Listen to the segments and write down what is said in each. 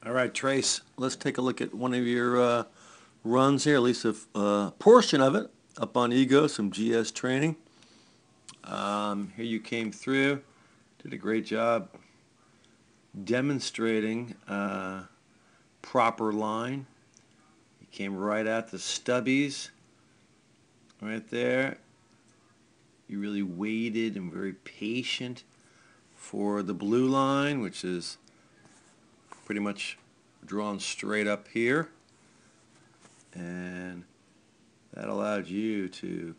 All right, Trace, let's take a look at one of your runs here, at least a portion of it, up on Ego, some GS training. Here you came through, did a great job demonstrating proper line. You came right at the stubbies, right there. You really waited and very patient for the blue line, which is pretty much drawn straight up here, and that allowed you to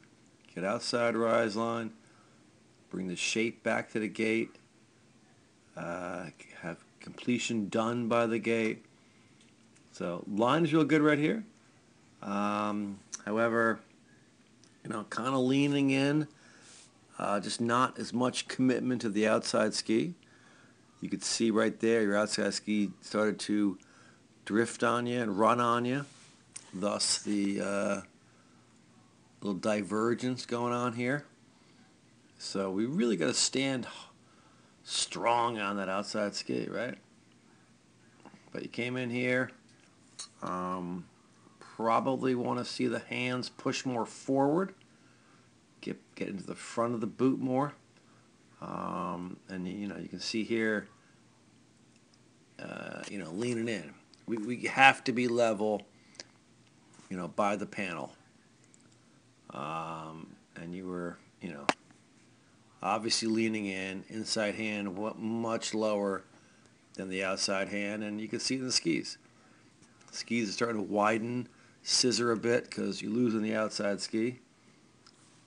get outside rise line, bring the shape back to the gate, have completion done by the gate. So line is real good right here. However, kind of leaning in, just not as much commitment to the outside ski. You could see right there your outside ski started to drift on you and run on you, thus the little divergence going on here. So we really got to stand strong on that outside ski, right? But you came in here, probably want to see the hands push more forward, get into the front of the boot more. And you can see here, leaning in. We have to be level, by the panel. And you were, obviously leaning in, inside hand much lower than the outside hand, and you can see it in the skis. Skis are starting to widen, scissor a bit because you lose on the outside ski,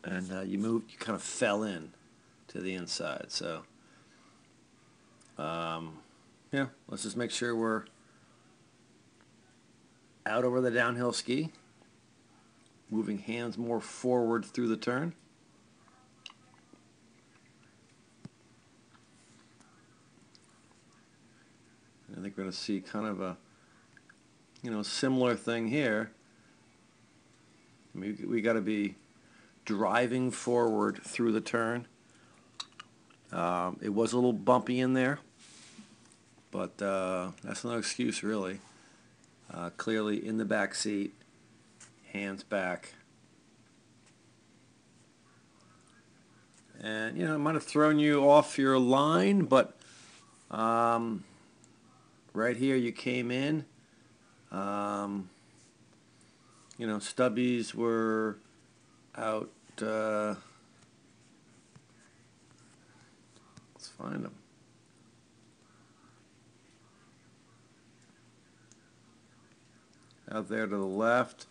and you kind of fell in to the inside. So, yeah, let's just make sure we're out over the downhill ski, moving hands more forward through the turn. I think we're going to see kind of a, similar thing here. We got to be driving forward through the turn. It was a little bumpy in there, but that's no excuse really. Clearly in the back seat, hands back. And, it might have thrown you off your line, but right here you came in. Stubbies were out. Let's find them. Out there to the left.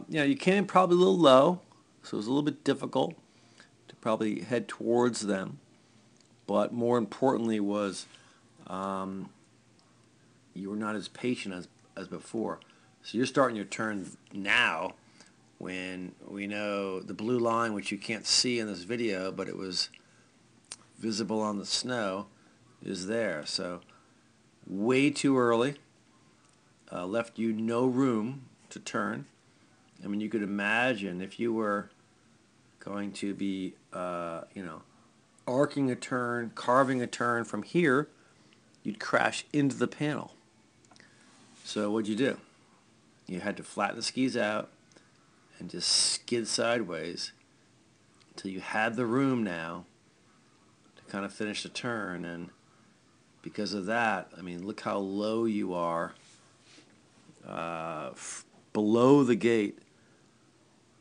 You came probably a little low, so it was a little bit difficult to probably head towards them. But more importantly was you were not as patient as before. So you're starting your turn now when we know the blue line, which you can't see in this video, but it was visible on the snow, is there. So way too early. Left you no room to turn. I mean, you could imagine if you were going to be, arcing a turn, carving a turn from here, you'd crash into the panel. So what'd you do? You had to flatten the skis out and just skid sideways until you had the room now to kind of finish the turn. And because of that, I mean, look how low you are below the gate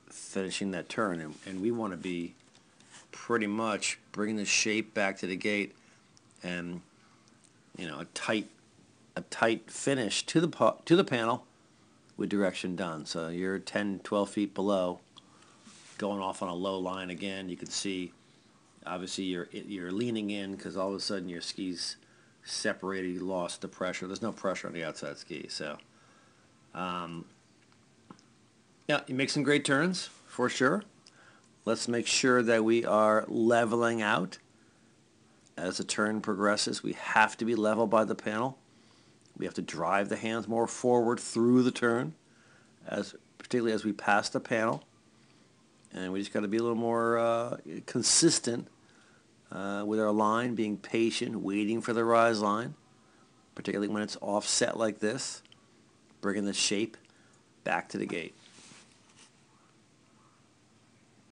finishing that turn. And we want to be pretty much bringing the shape back to the gate and, a tight finish to the panel with direction done. So you're 10, 12 feet below, going off on a low line again. You can see, obviously, you're leaning in because all of a sudden your skis separated. You lost the pressure. There's no pressure on the outside ski. So, yeah, you make some great turns for sure. Let's make sure that we are leveling out as the turn progresses. We have to be level by the panel. We have to drive the hands more forward through the turn, particularly as we pass the panel. And we just got to be a little more consistent with our line, being patient, waiting for the rise line. particularly when it's offset like this, bringing the shape back to the gate.